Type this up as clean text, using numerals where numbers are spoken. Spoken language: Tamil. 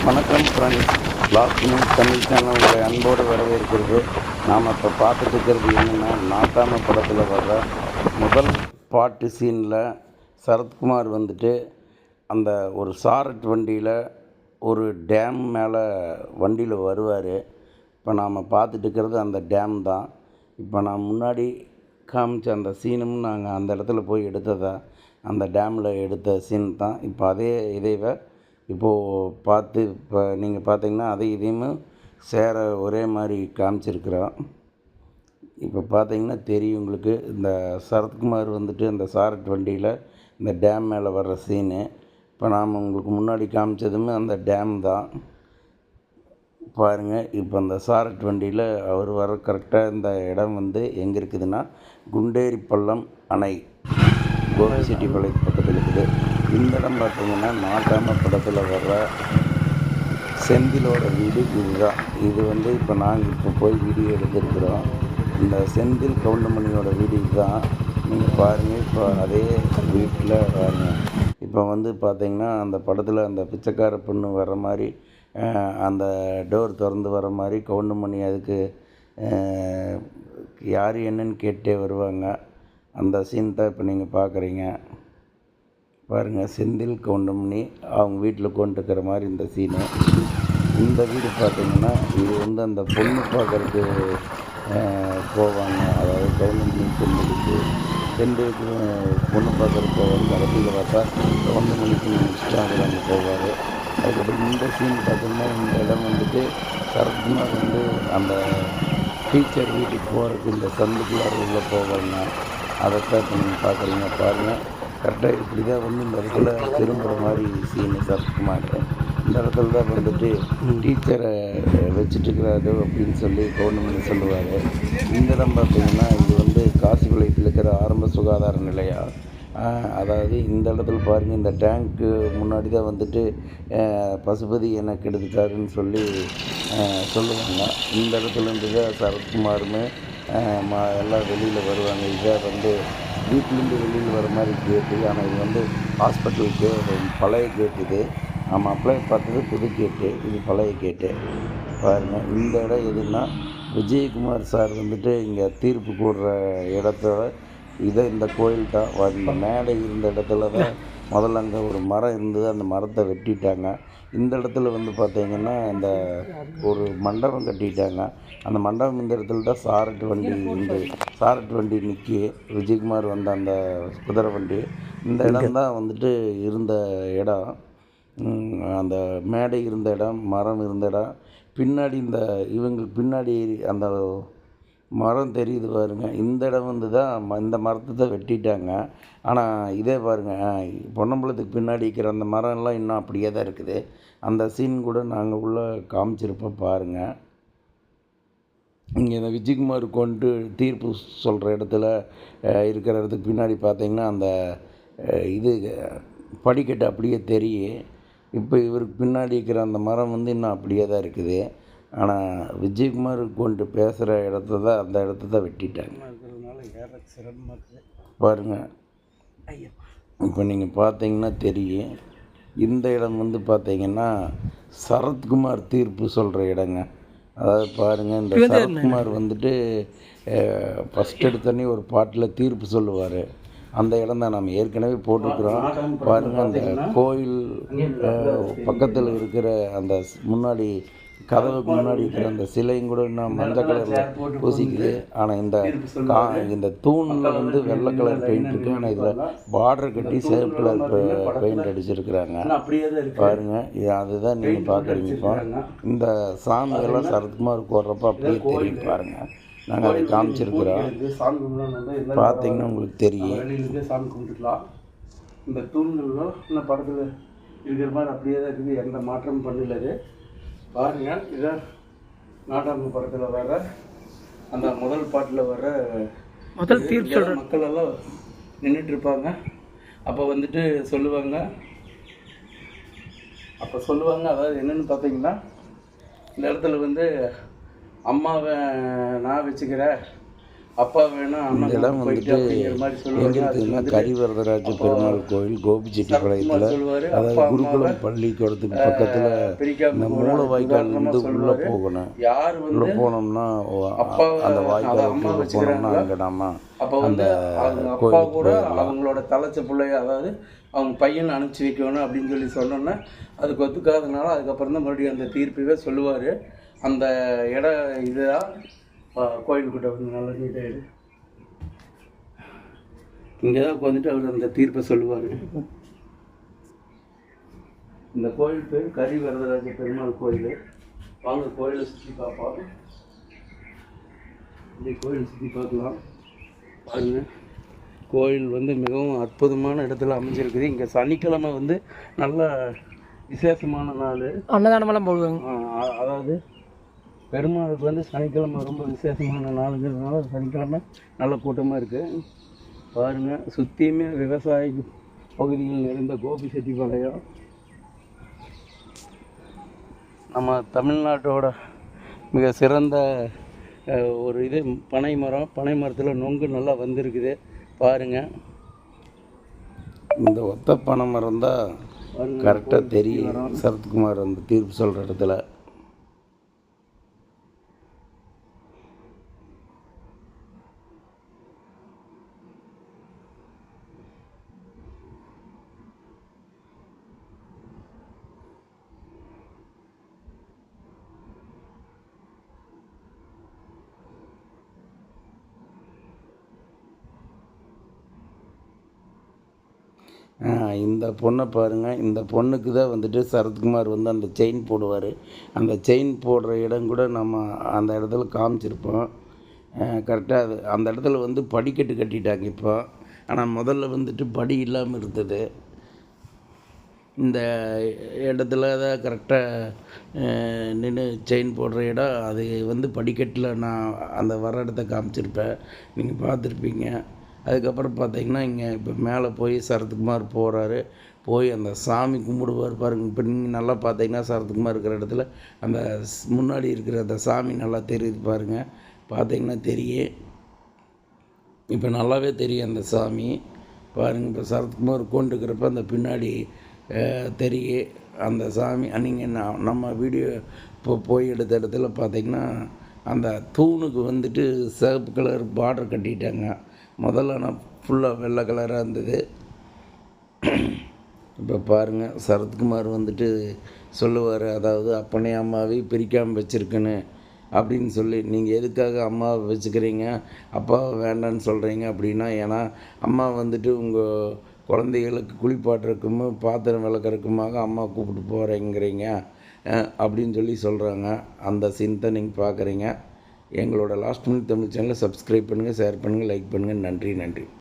வணக்கம் friends. Last news Tamil channel உங்களை அன்போடு வரவேற்கிறது. நாம் இப்போ பார்த்துட்டு இருக்கிறது என்னென்னா, நாட்டாம படத்தில் வர்ற முதல் பாட்டு சீனில் சரத்குமார் வந்துட்டு அந்த ஒரு சாரட் வண்டியில் ஒரு டேம் மேலே வண்டியில் வருவார். இப்போ நாம் பார்த்துட்டு இருக்கிறது அந்த டேம் தான். இப்போ நான் முன்னாடி காமிச்ச அந்த சீனும் நாங்கள் அந்த இடத்துல போய் எடுத்ததா, அந்த டேமில் எடுத்த சீன் தான். இப்போ அதே இதைவை இப்போது பார்த்து இப்போ நீங்கள் பார்த்தீங்கன்னா அதை இதையுமே சேர ஒரே மாதிரி காமிச்சிருக்கிறோம். இப்போ பார்த்தீங்கன்னா தெரியும் உங்களுக்கு, இந்த சரத்குமார் வந்துட்டு அந்த சாரட் வண்டியில் இந்த டேம் மேலே வர்ற சீனு. இப்போ நாம் உங்களுக்கு முன்னாடி காமிச்சதுமே அந்த டேம் தான் பாருங்கள். இப்போ அந்த சாரட் வண்டியில் அவர் வர கரெக்டாக இந்த இடம் வந்து எங்கே இருக்குதுன்னா, குண்டேரிப்பள்ளம் அணை கோபிச்செட்டிப்பாளையம் பக்கத்தில் இருக்குது. இந்த இடம் பார்த்திங்கன்னா நாட்டாம படத்தில் வர்ற செந்திலோட வீடு இதுதான். இது வந்து இப்போ நாங்கள் இப்போ போய் வீடியோ எடுத்துருக்குறோம். இந்த செந்தில் கவுண்டமணியோட வீடு இதுதான். நீங்கள் பாருங்கள், இப்போ அதே வீட்டில் பாருங்கள். இப்போ வந்து பார்த்திங்கன்னா அந்த படத்தில் அந்த பிச்சைக்கார பொண்ணு வர்ற மாதிரி அந்த டோர் திறந்து வர மாதிரி கவுண்டமணி அதுக்கு யார் என்னன்னு கேட்டே வருவாங்க. அந்த சீன் தான் இப்போ நீங்கள் பார்க்குறீங்க பாருங்கள். செந்தில் கவுண்டமணி அவங்க வீட்டில் கொண்டுருக்கிற மாதிரி இந்த சீனு. இந்த வீடு பார்த்திங்கன்னா இது வந்து அந்த பொண்ணு பார்க்குறதுக்கு போவாங்க. அதாவது கவுண்டமணி செந்திலுக்கு பொண்ணு பார்க்குறதுக்கு போவாங்க. கடைசியில் பார்த்தா கவுண்டமணிக்கு இன்ஸ்டாகிராம் போவார். அதுக்கப்புறம் இந்த சீன் பார்த்திங்கன்னா இந்த இடம் வந்துட்டு சரத்குமார் வந்து அந்த டீச்சர் வீட்டுக்கு போகிறதுக்கு இந்த சந்துக்குள்ளார உள்ள போவாங்க. அதைத்தான் இப்போ நீங்கள் பார்க்குறீங்க பாருங்கள். கரெக்டாக இப்படி தான் வந்து இந்த இடத்துல திரும்புகிற மாதிரி சீனு சரத்குமார். இந்த இடத்துல தான் வந்துட்டு டீச்சரை வச்சுட்டுருக்கிறாரு அப்படின்னு சொல்லி கவுண்டமணி சொல்லுவார். இந்த இடம் பார்த்திங்கன்னா இது வந்து காசிபாளையத்தில் இருக்கிற ஆரம்ப சுகாதார நிலையம். அதாவது இந்த இடத்துல பாருங்கள், இந்த டேங்க்கு முன்னாடி தான் வந்துட்டு பசுபதி எனக்கு எடுத்துட்டாருன்னு சொல்லி சொல்லுவாங்க. இந்த இடத்துலேருந்து தான் சரத்குமாருமே எல்லாம் வெளியில் வருவாங்க. இதை வந்து வீட்டிலேருந்து வெளியில் வர மாதிரி கேட்டு, ஆனால் இது வந்து ஹாஸ்பிட்டலுக்கு பழைய கேட்டு இது. நம்ம அப்ளை பார்த்தது புது கேட்டு, இது பழைய கேட்டு பாருங்கள். இந்த இடம் எதுன்னா, விஜயகுமார் சார் வந்துட்டு இங்கே தீர்ப்பு கூடுற இடத்தோட இதை இந்த கோயில் தான். இந்த மேடை இருந்த இடத்துல தான் முதல்ல அங்கே ஒரு மரம் இருந்தது, அந்த மரத்தை வெட்டிட்டாங்க. இந்த இடத்துல வந்து பார்த்திங்கன்னா இந்த ஒரு மண்டபம் கட்டிட்டாங்க. அந்த மண்டபம் இந்த இடத்துல தான் சாரட் வண்டி நிற்கி விஜயகுமார் வந்த அந்த குதிரை வண்டி இந்த இடம் தான் வந்துட்டு இருந்த இடம். அந்த மேடை இருந்த இடம், மரம் இருந்த இடம். பின்னாடி இந்த இவங்களுக்கு பின்னாடி அந்த மரம் தெரியுது பாருங்கள். இந்த இடம் வந்து தான் இந்த மரத்தை தான் வெட்டிட்டாங்க. ஆனால் இதே பாருங்கள், பொன்னம்பலத்துக்கு பின்னாடி இருக்கிற அந்த மரம்லாம் இன்னும் அப்படியே தான் இருக்குது. அந்த சீன் கூட நாங்கள் உள்ளே காமிச்சிருப்போம் பாருங்கள். இங்கே இந்த விஜயகுமார் கொண்டு தீர்ப்பு சொல்கிற இடத்துல இருக்கிற இடத்துக்கு பின்னாடி பார்த்திங்கன்னா அந்த இது படிக்கட்டு அப்படியே தெரியும். இப்போ இவருக்கு பின்னாடி இருக்கிற அந்த மரம் வந்து இன்னும் அப்படியே தான் இருக்குது. ஆனால் விஜயகுமார் கொண்டு பேசுகிற இடத்த தான் அந்த இடத்த தான் வெட்டிட்டாங்க பாருங்கள். இப்போ நீங்கள் பார்த்தீங்கன்னா தெரியும். இந்த இடம் வந்து பார்த்திங்கன்னா சரத்குமார் தீர்ப்பு சொல்கிற இடங்க. அதாவது பாருங்கள், இந்த சரத்குமார் வந்துட்டு ஃபஸ்ட் எடுத்தோடனே ஒரு பாட்டில் தீர்ப்பு சொல்லுவார். அந்த இடம் தான் நம்ம ஏற்கனவே போட்டிருக்கிறோம் பாருங்கள். அந்த கோயில் பக்கத்தில் இருக்கிற அந்த முன்னாடி கதவுக்கு முன்னாடி இருக்கிற அந்த சிலையும் கூட இன்னும் மஞ்சள் கலரில் பூசிக்குது. ஆனால் இந்த தூணில் வந்து வெள்ளை கலர் பெயிண்ட் இருக்குது. ஆனால் இதில் பார்டர் கட்டி சேப் கலர் பெயிண்ட் அடிச்சிருக்கிறாங்க பாருங்கள். அதுதான் நீங்கள் பார்க்குறீங்க. இப்போ இந்த சாமியெல்லாம் சரத்குமார் போடுறப்ப அப்படியே தெரியும் பாருங்கள். நாங்கள் அதை காமிச்சிருக்கிறோம், பார்த்தீங்கன்னா உங்களுக்கு தெரியும். சாமி கும்பிட்டுக்கலாம். இந்த தூண்களும் இன்னும் படத்தில் இருக்கிற மாதிரி அப்படியே தான் இருக்குது, எந்த மாற்றமும் பண்ணலது பாருங்கள். இதான் நாட்டாம படத்தில் வர அந்த முதல் பாட்டில் வர முதல் தீர்ப்பு மக்கள் எல்லாம் நின்றுட்டுருப்பாங்க. அப்போ வந்துட்டு சொல்லுவாங்க. அதாவது என்னென்னு பார்த்தீங்கன்னா, இந்த இடத்துல வந்து அம்மாவை நான் வச்சுக்கிறேன், அப்பா வேணா இந்த அண்ணன் இடம் போயிட்டு வந்துட்டு அப்படிங்கிற மாதிரி எங்கே சொல்லுவாங்க. அதுக்கு இருக்குதுன்னா வந்துட்டு கரிவரதராஜ அப்போ பெருமாள் கோயில் கோபிச்செட்டிப்பாளையத்தில், சொல்லுவார், அதாவது அப்பா அம்மாவை குருகுலம் பள்ளிக்கூடத்துக்கு பக்கத்தில் பிரிக்காம இந்த போகணும். மூல அதுக்கு வாய்க்கால்லேருந்து உதாரணமாக உள்ளே சொல்லுவார், போகணும். யார் உள்ளே வந்து போனோம்னா அப்பாவை அந்த அதை வாய்க்கால் அம்மா உள்ளே போனோம்னா வச்சுக்கிறாங்களோ அங்கே நம்ம அப்போ அந்த வந்து அவங்க அப்பா கோயிலுக்கு கூட போயிடலாம். அவங்களோட தலைச்ச பிள்ளைய, அதாவது அவங்க பையனை அனுப்பிச்சி வைக்கணும் அப்படின்னு சொல்லி சொன்னோன்னே அதுக்கு ஒத்துக்காதனால அதுக்கப்புறம் தான் மறுபடியும் அந்த தீர்ப்பவே சொல்லுவார். அந்த இடம் இதுதான் கோயில்கிட்ட வந்து நல்ல நீட்டாக இங்கே தான் உட்காந்துட்டு அவர் அந்த தீர்ப்பை சொல்லுவார். இந்த கோயில் பேர் கரிவரதராஜ பெருமாள் கோயில். வாங்க கோயிலை சுற்றி பார்ப்போம். இந்த கோயில் சுற்றி பார்க்கலாம். பாருங்க, கோயில் வந்து மிகவும் அற்புதமான இடத்துல அமைஞ்சிருக்குது. இங்கே சனிக்கிழமை வந்து நல்ல விசேஷமான நாள். அன்னதானமெல்லாம் போடுவாங்க. அதாவது பெருமாளுக்கு வந்து சனிக்கிழமை ரொம்ப விசேஷமான நாளுங்கிறதுனால சனிக்கிழமை நல்ல கூட்டமாக இருக்குது. பாருங்கள், சுற்றியுமே விவசாய பகுதியில் நிறைந்த கோபிச்செட்டிப்பாளையம். நம்ம தமிழ்நாட்டோட மிக சிறந்த ஒரு இது பனை மரத்தில் நொங்கு நல்லா வந்திருக்குது. பாருங்கள், இந்த ஒத்த பனை மரம் தான் கரெக்டாக தெரியும் சரத்குமார் அந்த தீர்ப்பு சொல்கிற இடத்துல. இந்த பொண்ணை பாருங்கள், இந்த பொண்ணுக்கு தான் வந்துட்டு சரத்குமார் வந்து அந்த செயின் போடுவார். அந்த செயின் போடுற இடம் கூட நம்ம அந்த இடத்துல காமிச்சிருப்போம். கரெக்டாக அது அந்த இடத்துல வந்து படிக்கட்டு கட்டிட்டாங்க இப்போ. ஆனால் முதல்ல வந்துட்டு படி இல்லாமல் இருந்தது. இந்த இடத்துல தான் கரெக்டாக நின்று செயின் போடுற இடம். அது வந்து படிக்கட்டில் நான் அந்த வர இடத்த காமிச்சிருப்பேன், நீங்கள் பார்த்துருப்பீங்க. அதுக்கப்புறம் பார்த்தீங்கன்னா இங்கே இப்போ மேலே போய் சரத்குமார் போகிறாரு. போய் அந்த சாமி கும்பிடுவார் பாருங்கள். இப்போ நீங்கள் நல்லா பார்த்தீங்கன்னா சரத்குமார் இருக்கிற இடத்துல அந்த முன்னாடி இருக்கிற அந்த சாமி நல்லா தெரியுது பாருங்கள். பார்த்தீங்கன்னா தெரியும், இப்போ நல்லாவே தெரியும் அந்த சாமி பாருங்கள். இப்போ சரத்குமார் கொண்டுக்கிறப்ப அந்த பின்னாடி தெரியும் அந்த சாமி. நீங்கள் நம்ம வீடியோ இப்போ போய் எடுத்த இடத்துல பார்த்திங்கன்னா அந்த தூணுக்கு வந்துட்டு சிவப்பு கலர் பார்டர் கட்டிட்டாங்க. முதல்ல நான் ஃபுல்லாக வெள்ளை கலராக இருந்தது. இப்போ பாருங்கள், சரத்குமார் வந்துட்டு சொல்லுவார், அதாவது அப்பனே அம்மாவை பிரிக்காமல் வச்சுருக்கேன்னு அப்படின்னு சொல்லி. நீங்கள் எதுக்காக அம்மாவை வச்சுக்கிறீங்க, அப்பாவை வேண்டான்னு சொல்கிறீங்க அப்படின்னா, ஏன்னா அம்மா வந்துட்டு உங்கள் குழந்தைகளுக்கு குளிப்பாட்டுறதுக்கும் பாத்திரம் விளக்குறதுக்குமாக அம்மா கூப்பிட்டு போகிறேங்கிறீங்க அப்படின்னு சொல்லி சொல்கிறாங்க. அந்த சீன் தான் நீங்கள் பார்க்குறீங்க. எங்களோட லாஸ்ட் மினிட் தமிழ் சேனலை சப்ஸ்கிரைப் பண்ணுங்கள், ஷேர் பண்ணுங்கள், லைக் பண்ணுங்கள். நன்றி.